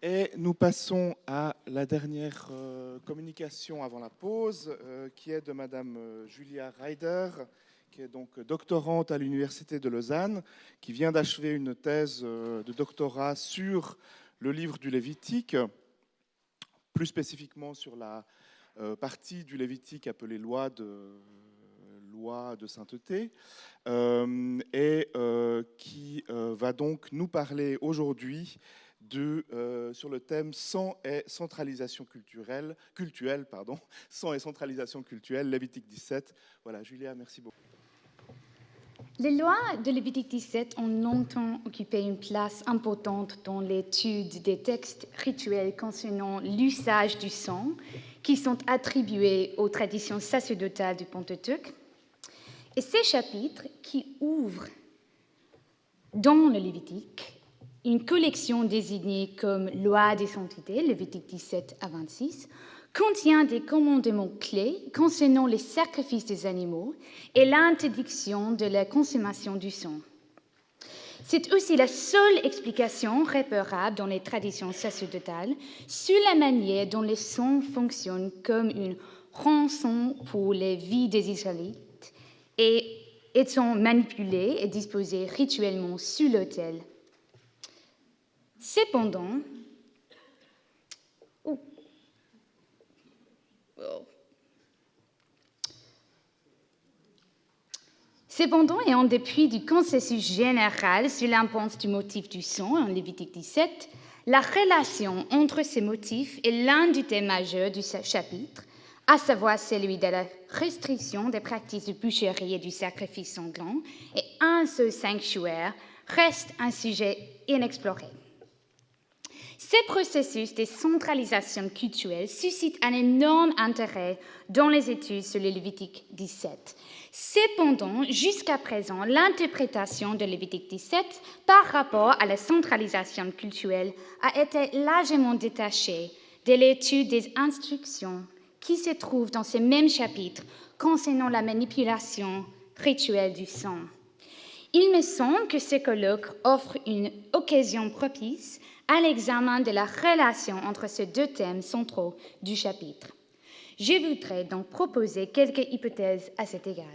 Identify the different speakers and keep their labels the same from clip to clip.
Speaker 1: Et nous passons à la dernière communication avant la pause, qui est de Madame Julia Reider, qui est donc doctorante à l'Université de Lausanne, qui vient d'achever une thèse de doctorat sur le livre du Lévitique, plus spécifiquement sur la partie du Lévitique appelée loi de sainteté, et qui va donc nous parler aujourd'hui sur le thème sang et centralisation cultuelle, sang et centralisation cultuelle, Lévitique 17. Voilà, Julia, merci beaucoup.
Speaker 2: Les lois de Lévitique 17 ont longtemps occupé une place importante dans l'étude des textes rituels concernant l'usage du sang qui sont attribués aux traditions sacerdotales du Pentateuque. Et ces chapitres qui ouvrent dans le Lévitique une collection désignée comme loi des saintetés, Lévitique 17 à 26, contient des commandements clés concernant les sacrifices des animaux et l'interdiction de la consommation du sang. C'est aussi la seule explication repérable dans les traditions sacerdotales sur la manière dont le sang fonctionne comme une rançon pour les vies des Israélites et étant manipulé et disposé rituellement sur l'autel. Cependant, et en dépit du consensus général sur l'importance du motif du sang en Lévitique 17, la relation entre ces motifs est l'un des thèmes majeurs du chapitre, à savoir celui de la restriction des pratiques de boucherie et du sacrifice sanglant, et un seul sanctuaire reste un sujet inexploré. Ces processus de centralisation culturelle suscitent un énorme intérêt dans les études sur le Lévitique 17. Cependant, jusqu'à présent, l'interprétation de Lévitique 17 par rapport à la centralisation culturelle a été largement détachée de l'étude des instructions qui se trouvent dans ces mêmes chapitres concernant la manipulation rituelle du sang. Il me semble que ce colloque offre une occasion propice à l'examen de la relation entre ces deux thèmes centraux du chapitre. Je voudrais donc proposer quelques hypothèses à cet égard.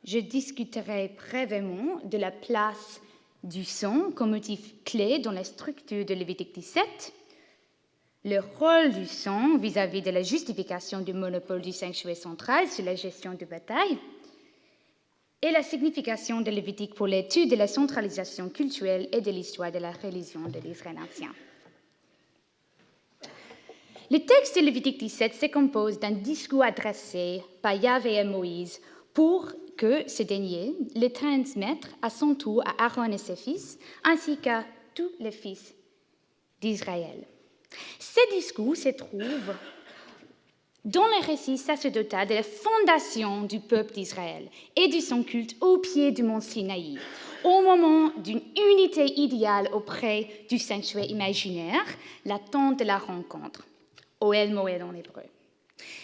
Speaker 2: Je discuterai brièvement de la place du sang comme motif clé dans la structure de Lévitique 17, le rôle du sang vis-à-vis de la justification du monopole du sanctuaire central sur la gestion de bataille, et la signification de Lévitique pour l'étude de la centralisation culturelle et de l'histoire de la religion de l'Israël ancien. Le texte de Lévitique 17 se compose d'un discours adressé par Yahvé à Moïse pour que ce dernier le transmette à son tour à Aaron et ses fils, ainsi qu'à tous les fils d'Israël. Ce discours se trouve dans le récit sacerdotal de la fondation du peuple d'Israël et de son culte au pied du mont Sinaï, au moment d'une unité idéale auprès du sanctuaire imaginaire, la tente de la rencontre, Ohel Moed en hébreu.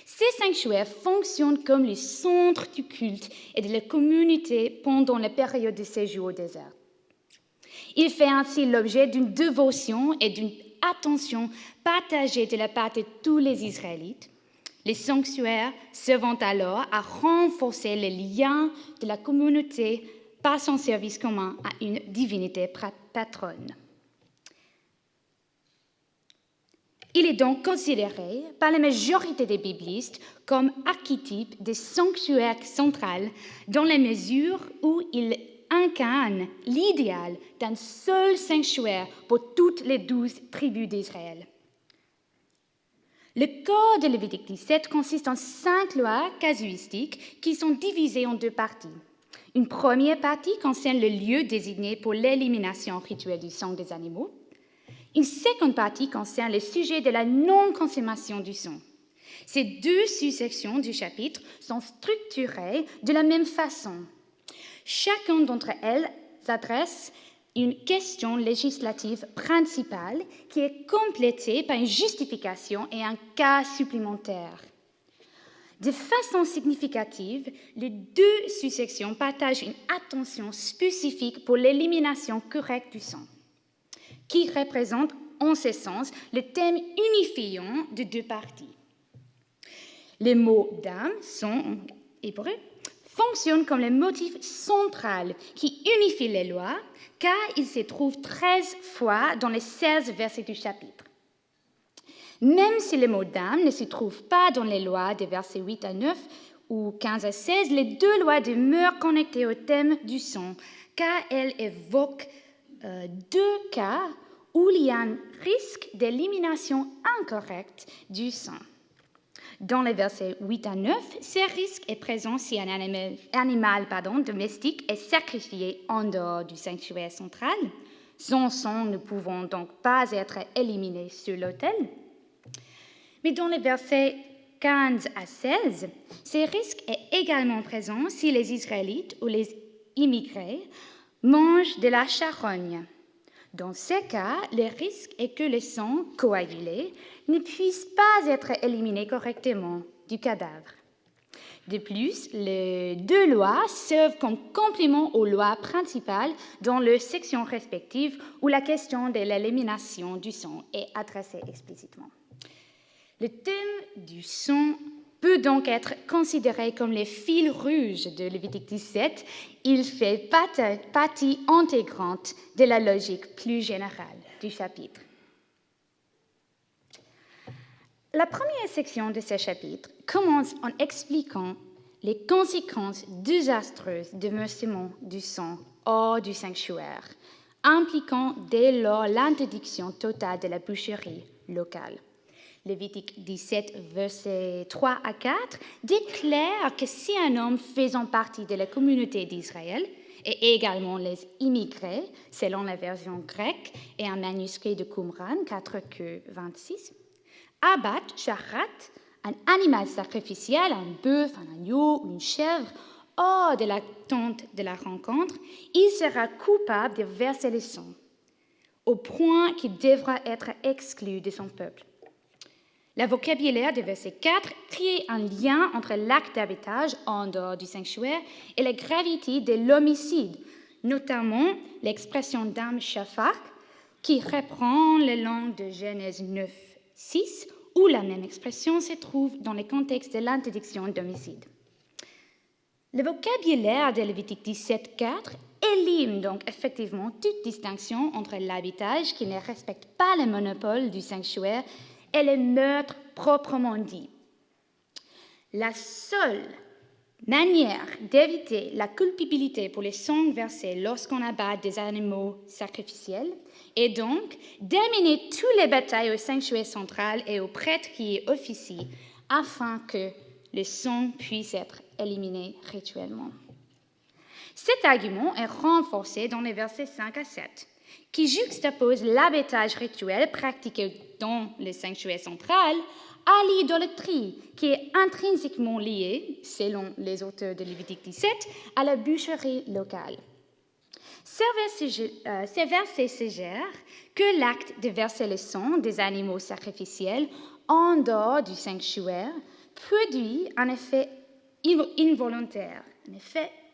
Speaker 2: Ces sanctuaires fonctionnent comme le centre du culte et de la communauté pendant la période de séjour au désert. Il fait ainsi l'objet d'une dévotion et d'une attention partagée de la part de tous les Israélites. Les sanctuaires servant alors à renforcer les liens de la communauté par son service commun à une divinité patronne. Il est donc considéré par la majorité des biblistes comme archétype des sanctuaires central dans la mesure où il incarne l'idéal d'un seul sanctuaire pour toutes les 12 tribus d'Israël. Le code de Lévitique 17 consiste en 5 lois casuistiques qui sont divisées en 2 parties. Une première partie concerne le lieu désigné pour l'élimination rituelle du sang des animaux. Une seconde partie concerne le sujet de la non-consommation du sang. Ces 2 sous-sections du chapitre sont structurées de la même façon. Chacune d'entre elles s'adresse une question législative principale qui est complétée par une justification et un cas supplémentaire. De façon significative, les 2 sous-sections partagent une attention spécifique pour l'élimination correcte du sang. qui représente en ce sens le thème unifiant de deux parties. Les mots d'âme, son en hébreu, fonctionnent comme le motif central qui unifie les lois, car il se trouve 13 fois dans les 16 versets du chapitre. Même si le mot d'âme ne se trouve pas dans les lois des versets 8 à 9 ou 15 à 16, les deux lois demeurent connectées au thème du sang, car elles évoquent deux cas où il y a un risque d'élimination incorrecte du sang. Dans les versets 8 à 9, ce risque est présent si un animal domestique est sacrifié en dehors du sanctuaire central, son sang ne pouvant donc pas être éliminé sur l'autel. Mais dans les versets 15 à 16, ce risque est également présent si les Israélites ou les immigrés mangent de la charogne. Dans ce cas, le risque est que le sang coagulé ne puisse pas être éliminé correctement du cadavre. De plus, les deux lois servent comme complément aux lois principales dans leurs sections respectives où la question de l'élimination du sang est adressée explicitement. Le thème du sang peut donc être considéré comme le fil rouge de Lévitique 17. Il fait partie intégrante de la logique plus générale du chapitre. La première section de ce chapitre commence en expliquant les conséquences désastreuses du versement du sang hors du sanctuaire, impliquant dès lors l'interdiction totale de la boucherie locale. Lévitique 17, versets 3 à 4, déclare que si un homme faisant partie de la communauté d'Israël, et également les immigrés, selon la version grecque et un manuscrit de Qumran 4Q26, abattent, charrattent un animal sacrificiel, un bœuf, un agneau ou une chèvre, hors de la tente de la rencontre, il sera coupable de verser le sang, au point qu'il devra être exclu de son peuple. Le vocabulaire du verset 4 crée un lien entre l'acte d'abattage en dehors du sanctuaire et la gravité de l'homicide, notamment l'expression d'âme shafach, qui reprend la langue de Genèse 9, 6, où la même expression se trouve dans le contexte de l'interdiction d'homicide. Le vocabulaire de Lévitique 17, 4 élimine donc effectivement toute distinction entre l'abattage qui ne respecte pas le monopole du sanctuaire et le meurtre proprement dit. La seule manière d'éviter la culpabilité pour les sangs versés lorsqu'on abat des animaux sacrificiels est donc d'amener toutes les batailles au sanctuaire central et au prêtre qui y officie afin que le sang puisse être éliminé rituellement. Cet argument est renforcé dans les versets 5 à 7, qui juxtapose l'abattage rituel pratiqué dans le sanctuaire central à l'idolâtrie qui est intrinsèquement liée, selon les auteurs de Lévitique 17, à la boucherie locale. Ces versets suggèrent que l'acte de verser le sang des animaux sacrificiels en dehors du sanctuaire produit un effet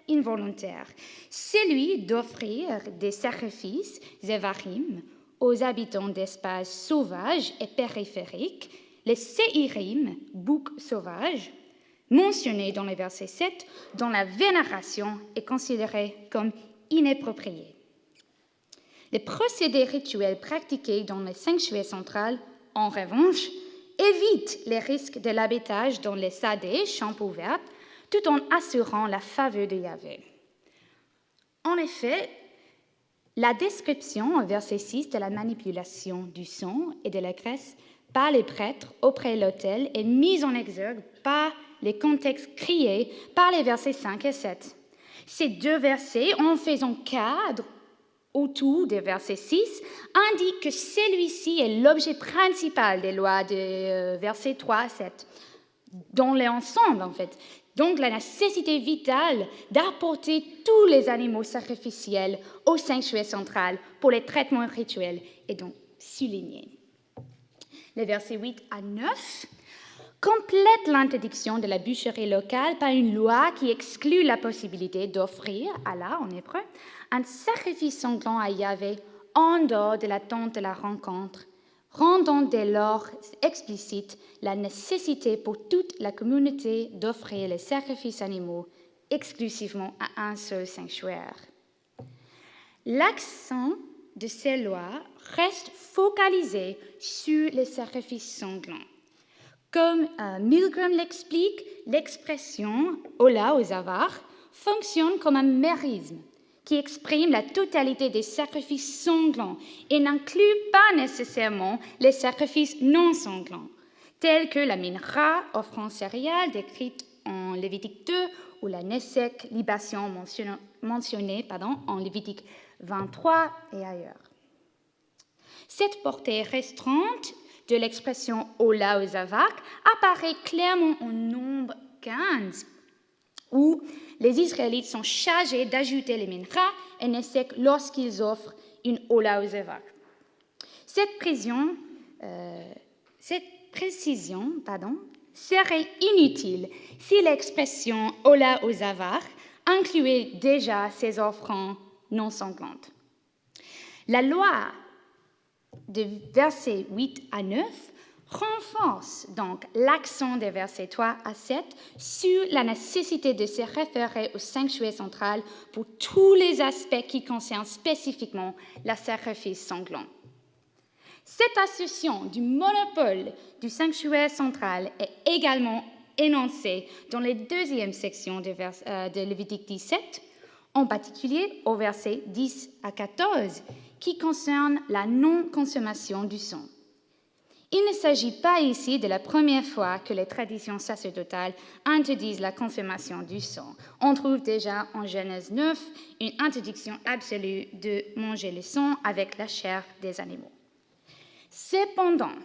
Speaker 2: involontaire, celui d'offrir des sacrifices zévarim aux habitants d'espaces sauvages et périphériques, les séirim, boucs sauvages, mentionnés dans le verset 7, dont la vénération est considérée comme inappropriée. Les procédés rituels pratiqués dans le sanctuaire central, en revanche, évitent les risques de l'abattage dans les sadés, champs ouverts, tout en assurant la faveur de Yahvé. En effet, la description au verset 6 de la manipulation du sang et de la graisse par les prêtres auprès de l'autel est mise en exergue par les contextes créés par les versets 5 et 7. Ces deux versets, en faisant cadre autour des versets 6, indiquent que celui-ci est l'objet principal des lois des versets 3 à 7, dans l'ensemble en fait. Donc la nécessité vitale d'apporter tous les animaux sacrificiels au sanctuaire central pour les traitements rituels est donc soulignée. Les versets 8 à 9 complètent l'interdiction de la boucherie locale par une loi qui exclut la possibilité d'offrir, Allah en hébreu, un sacrifice sanglant à Yahvé en dehors de l'attente de la rencontre, rendant dès lors explicite la nécessité pour toute la communauté d'offrir les sacrifices animaux exclusivement à un seul sanctuaire. L'accent de ces lois reste focalisé sur les sacrifices sanglants. Comme Milgram l'explique, l'expression « Ola aux avares » fonctionne comme un mérisme qui exprime la totalité des sacrifices sanglants et n'inclut pas nécessairement les sacrifices non sanglants, tels que la mincha, offrande céréale décrite en Lévitique 2 ou la nesek, libation mentionnée en Lévitique 23 et ailleurs. Cette portée restreinte de l'expression « Ola aux avak » apparaît clairement en Nombre 15, où les Israélites sont chargés d'ajouter les mincha et nesek lorsqu'ils offrent une Ola aux avak. Cette précision serait inutile si l'expression « Ola aux avak » incluait déjà ces offrandes non sanglantes. La loi de versets 8 à 9 renforce donc l'accent des versets 3 à 7 sur la nécessité de se référer au sanctuaire central pour tous les aspects qui concernent spécifiquement le sacrifice sanglant. Cette assertion du monopole du sanctuaire central est également énoncée dans les deuxièmes sections de Lévitique 17, en particulier au verset 10 à 14, qui concerne la non-consommation du sang. Il ne s'agit pas ici de la première fois que les traditions sacerdotales interdisent la consommation du sang. On trouve déjà en Genèse 9 une interdiction absolue de manger le sang avec la chair des animaux. Cependant,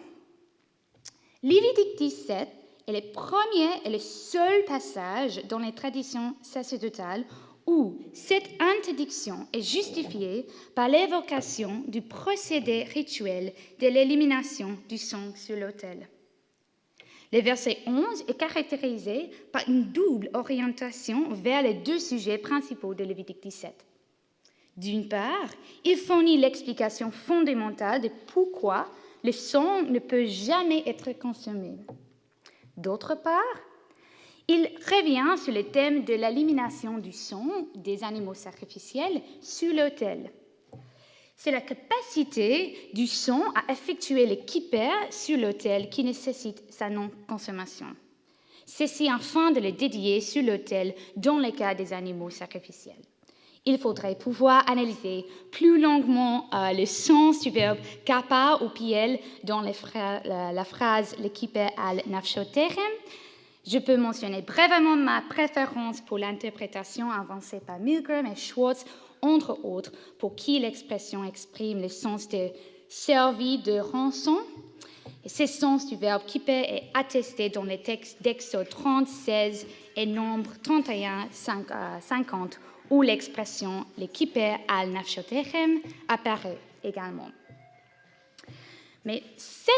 Speaker 2: Lévitique 17 est le premier et le seul passage dans les traditions sacerdotales où cette interdiction est justifiée par l'évocation du procédé rituel de l'élimination du sang sur l'autel. Le verset 11 est caractérisé par une double orientation vers les deux sujets principaux de Lévitique 17. D'une part, il fournit l'explication fondamentale de pourquoi le sang ne peut jamais être consommé. D'autre part, il revient sur le thème de l'élimination du sang des animaux sacrificiels sur l'autel. C'est la capacité du sang à effectuer le kippur sur l'autel qui nécessite sa non-consommation. Ceci afin de le dédier sur l'autel dans le cas des animaux sacrificiels. Il faudrait pouvoir analyser plus longuement le sens du verbe kappa ou piel dans la phrase « le kippur al nafshotechem ». Je peux mentionner brièvement ma préférence pour l'interprétation avancée par Milgram et Schwartz, entre autres, pour qui l'expression exprime le sens de « servi de rançon ». Et ce sens du verbe kippur est attesté dans les textes d'Exode 30, 16 et Nombre 31, 50, où l'expression « le kippur al nafshotechem » apparaît également. Mais cette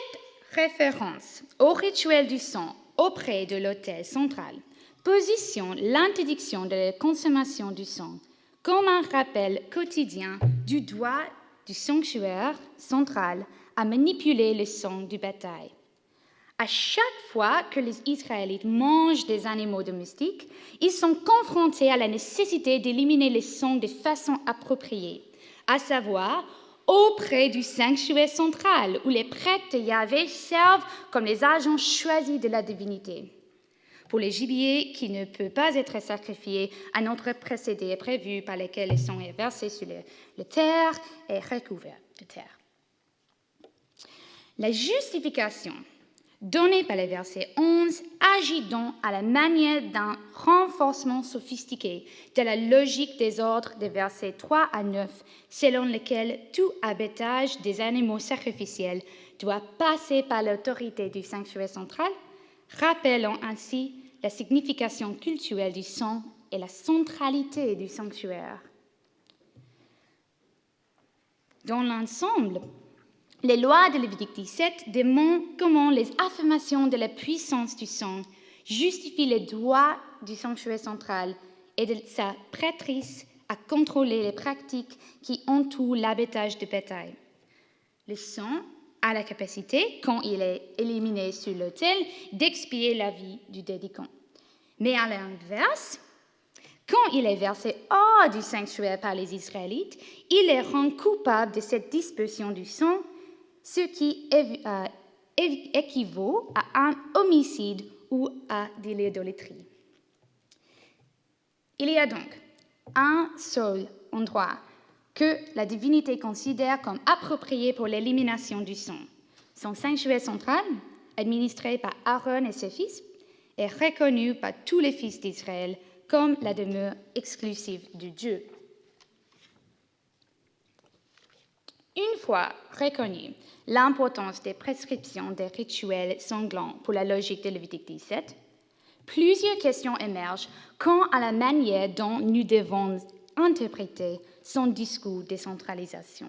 Speaker 2: référence au rituel du sang auprès de l'autel central positionne l'interdiction de la consommation du sang comme un rappel quotidien du droit du sanctuaire central à manipuler le sang du bétail. À chaque fois que les Israélites mangent des animaux domestiques, ils sont confrontés à la nécessité d'éliminer le sang de façon appropriée, à savoir auprès du sanctuaire central, où les prêtres de Yahvé servent comme les agents choisis de la divinité. Pour les gibiers qui ne peuvent pas être sacrifiés, un autre procédé est prévu par lequel le sang est versé sur la terre et recouvert de terre. La justification donnée par le verset 11 agit donc à la manière d'un renforcement sophistiqué de la logique des ordres des versets 3 à 9, selon lequel tout abattage des animaux sacrificiels doit passer par l'autorité du sanctuaire central, rappelant ainsi la signification cultuelle du sang et la centralité du sanctuaire. Dans l'ensemble, les lois de Lévitique 17 démontrent comment les affirmations de la puissance du sang justifient les droits du sanctuaire central et de sa prêtrise à contrôler les pratiques qui entourent l'abattage de bétail. Le sang a la capacité, quand il est éliminé sur l'autel, d'expier la vie du dédicant. Mais à l'inverse, quand il est versé hors du sanctuaire par les Israélites, il les rend coupables de cette dispersion du sang, ce qui équivaut à un homicide ou à de l'idolâtrie. Il y a donc un seul endroit que la divinité considère comme approprié pour l'élimination du sang. Son sanctuaire central, administré par Aaron et ses fils, est reconnu par tous les fils d'Israël comme la demeure exclusive de Dieu. Une fois reconnue l'importance des prescriptions des rituels sanglants pour la logique de Lévitique 17, plusieurs questions émergent quant à la manière dont nous devons interpréter son discours de centralisation.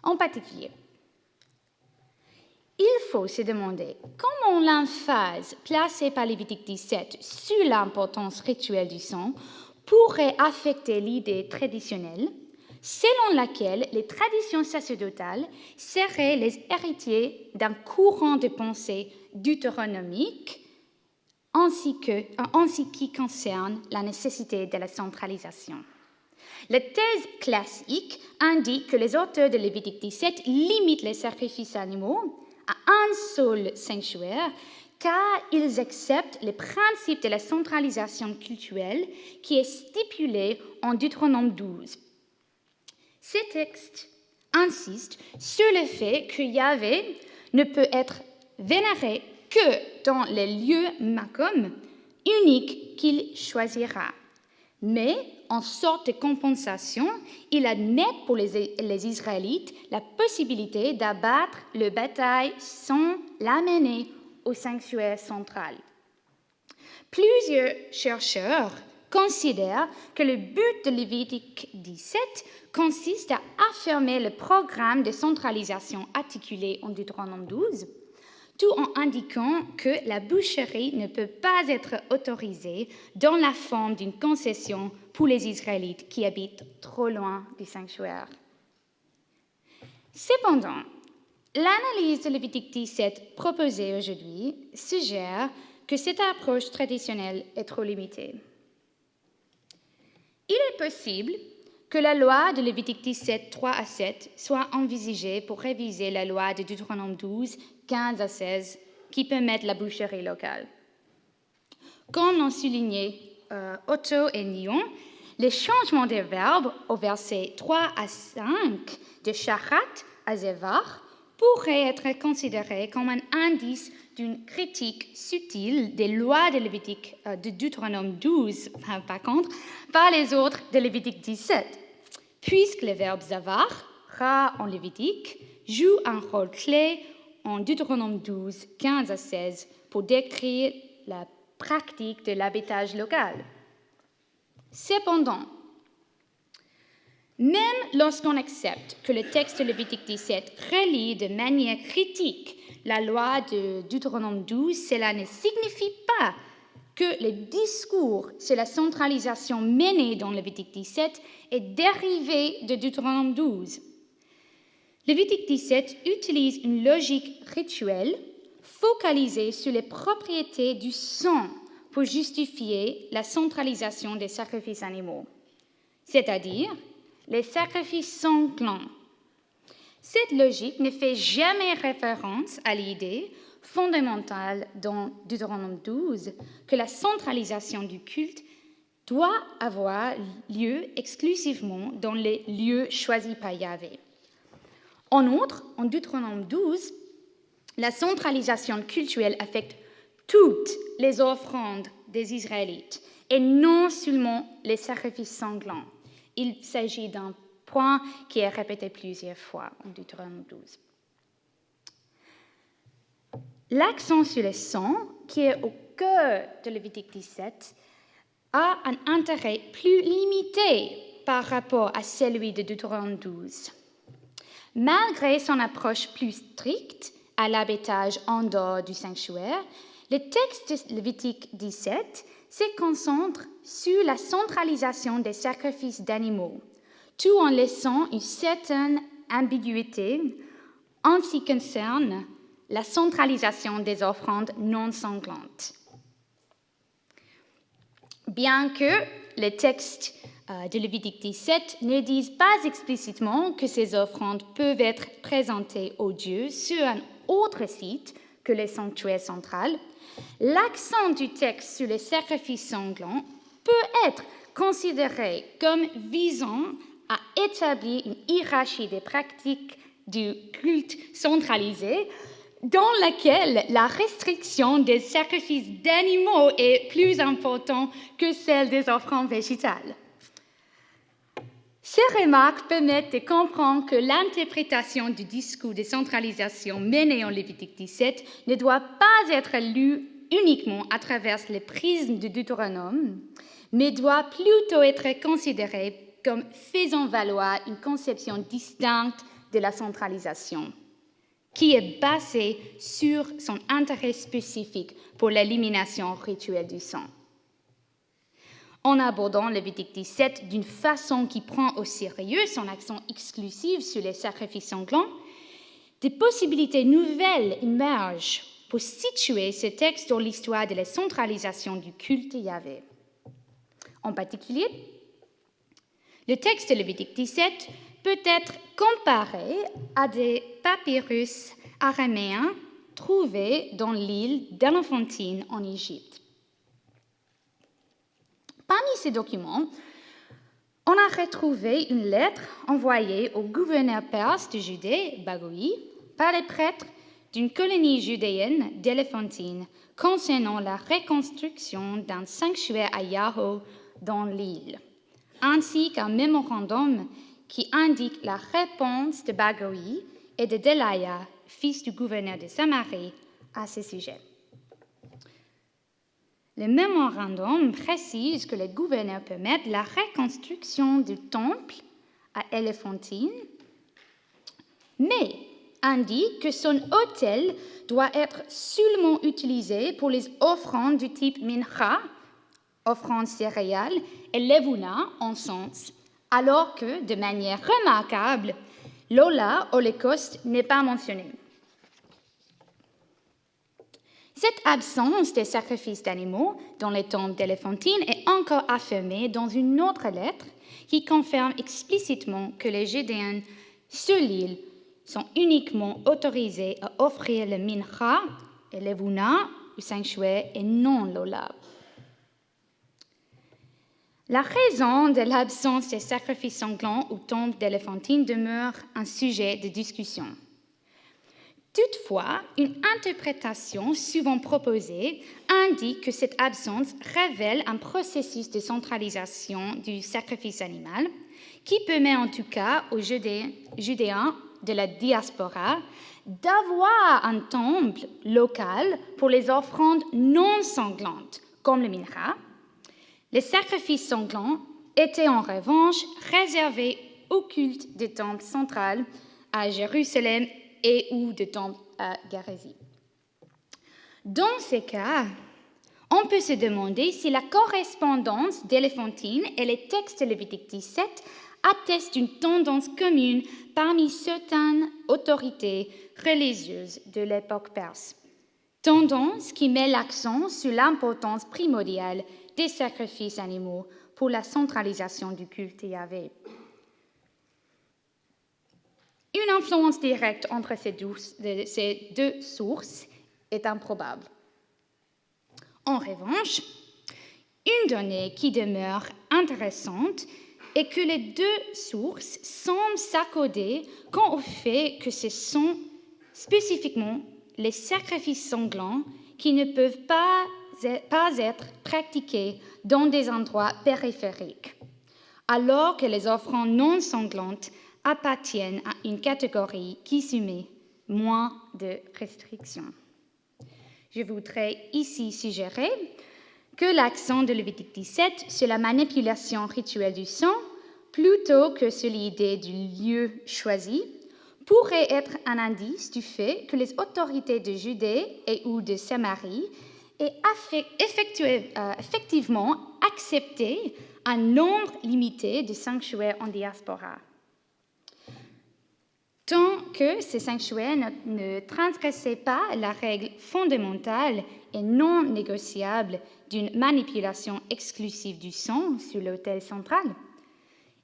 Speaker 2: En particulier, il faut se demander comment l'emphase placée par Lévitique 17 sur l'importance rituelle du sang pourrait affecter l'idée traditionnelle selon laquelle les traditions sacerdotales seraient les héritiers d'un courant de pensée deutéronomique en ce qui concerne la nécessité de la centralisation. La thèse classique indique que les auteurs de Lévitique 17 limitent les sacrifices animaux à un seul sanctuaire, car ils acceptent le principe de la centralisation cultuelle qui est stipulé en Deutéronome 12. Ces textes insistent sur le fait que Yahvé ne peut être vénéré que dans les lieux Makom uniques qu'il choisira. Mais, en sorte de compensation, il admet pour les Israélites la possibilité d'abattre le bétail sans l'amener au sanctuaire central. Plusieurs chercheurs considèrent que le but de Lévitique 17 consiste à affirmer le programme de centralisation articulé en Deutéronome 12, tout en indiquant que la boucherie ne peut pas être autorisée dans la forme d'une concession pour les Israélites qui habitent trop loin du sanctuaire. Cependant, l'analyse de Lévitique 17 proposée aujourd'hui suggère que cette approche traditionnelle est trop limitée. Il est possible que la loi de Lévitique 17, 3 à 7 soit envisagée pour réviser la loi de Deutéronome 12, 15 à 16, qui permettent la boucherie locale. Comme l'ont souligné Otto et Nyon, les changements des verbes au verset 3 à 5 de Sharat à Zevar pourraient être considérés comme un indice d'une critique subtile des lois de Lévitique de Deutéronome 12, par contre, par les autres de Lévitique 17, puisque le verbe Zavar, ra en Lévitique, joue un rôle clé en Deutéronome 12, 15 à 16, pour décrire la pratique de l'habitage local. Cependant, même lorsqu'on accepte que le texte de Lévitique 17 relie de manière critique la loi de Deutéronome 12, cela ne signifie pas que le discours sur la centralisation mené dans Lévitique 17 est dérivé de Deutéronome 12. Lévitique 17 utilise une logique rituelle focalisée sur les propriétés du sang pour justifier la centralisation des sacrifices animaux, c'est-à-dire les sacrifices sanglants. Cette logique ne fait jamais référence à l'idée fondamentale dans Deutéronome 12 que la centralisation du culte doit avoir lieu exclusivement dans les lieux choisis par Yahvé. En outre, en Deutéronome 12, la centralisation cultuelle affecte toutes les offrandes des Israélites et non seulement les sacrifices sanglants. Il s'agit d'un point qui est répété plusieurs fois en Deutéronome 12. L'accent sur le sang, qui est au cœur de Lévitique 17, a un intérêt plus limité par rapport à celui de Deutéronome 12. Malgré son approche plus stricte à l'habitage en dehors du sanctuaire, le texte de Lévitique 17 se concentre sur la centralisation des sacrifices d'animaux, tout en laissant une certaine ambiguïté en ce qui concerne la centralisation des offrandes non sanglantes. Bien que les textes de Lévitique 17 ne disent pas explicitement que ces offrandes peuvent être présentées aux dieux sur un autre site que le sanctuaire central, l'accent du texte sur les sacrifices sanglants peut être considéré comme visant à établir une hiérarchie des pratiques du culte centralisé dans laquelle la restriction des sacrifices d'animaux est plus importante que celle des offrandes végétales. Ces remarques permettent de comprendre que l'interprétation du discours de centralisation mené en Lévitique 17 ne doit pas être lue uniquement à travers le prisme du Deutéronome, mais doit plutôt être considérée comme faisant valoir une conception distincte de la centralisation, qui est basée sur son intérêt spécifique pour l'élimination rituelle du sang. En abordant Lévitique 17 d'une façon qui prend au sérieux son accent exclusif sur les sacrifices sanglants, des possibilités nouvelles émergent pour situer ce texte dans l'histoire de la centralisation du culte Yahvé. En particulier, le texte de Lévitique 17 peut être comparé à des papyrus araméens trouvés dans l'île d'Éléphantine en Égypte. Parmi ces documents, on a retrouvé une lettre envoyée au gouverneur perse de Judée, Bagoui, par les prêtres d'une colonie judéenne d'Éléphantine concernant la reconstruction d'un sanctuaire à Yahweh dans l'île, ainsi qu'un mémorandum qui indique la réponse de Bagoui et de Delaya, fils du gouverneur de Samarie, à ce sujet. Le mémorandum précise que le gouverneur permet la reconstruction du temple à Éléphantine, mais indique que son autel doit être seulement utilisé pour les offrandes du type mincha, offrandes céréales, et levuna, encens, alors que, de manière remarquable, l'ola, holocauste, n'est pas mentionné. Cette absence des sacrifices d'animaux dans les tombes d'Éléphantine est encore affirmée dans une autre lettre qui confirme explicitement que les Judéens sur l'île sont uniquement autorisés à offrir le mincha et le vuna au sanctuaire et non l'ola. La raison de l'absence des sacrifices sanglants aux tombes d'Éléphantine demeure un sujet de discussion. Toutefois, une interprétation souvent proposée indique que cette absence révèle un processus de centralisation du sacrifice animal qui permet en tout cas aux Judéens de la diaspora d'avoir un temple local pour les offrandes non sanglantes, comme le mincha. Les sacrifices sanglants étaient en revanche réservés au culte du temple central à Jérusalem et ou de temple à Gérésie. Dans ces cas, on peut se demander si la correspondance d'Éléphantine et les textes de Lévitique 17 attestent d'une tendance commune parmi certaines autorités religieuses de l'époque perse, tendance qui met l'accent sur l'importance primordiale des sacrifices animaux pour la centralisation du culte Yahvé. Une influence directe entre ces deux sources est improbable. En revanche, une donnée qui demeure intéressante est que les deux sources semblent s'accorder quant au fait que ce sont spécifiquement les sacrifices sanglants qui ne peuvent pas être pratiqués dans des endroits périphériques, alors que les offrandes non sanglantes appartiennent à une catégorie qui soumet moins de restrictions. Je voudrais ici suggérer que l'accent de Lévitique 17 sur la manipulation rituelle du sang, plutôt que sur l'idée du lieu choisi, pourrait être un indice du fait que les autorités de Judée et ou de Samarie et effectivement accepté un nombre limité de sanctuaires en diaspora. Tant que ces sanctuaires ne transgressaient pas la règle fondamentale et non négociable d'une manipulation exclusive du son sur l'autel central,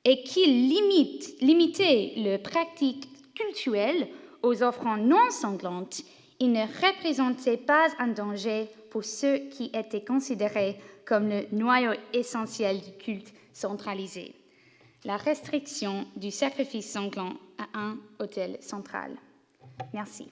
Speaker 2: et qu'ils limitaient leurs pratiques cultuelles aux offrandes non sanglantes, ils ne représentaient pas un danger pour ceux qui étaient considérés comme le noyau essentiel du culte centralisé. La restriction du sacrifice sanglant à un autel central. Merci.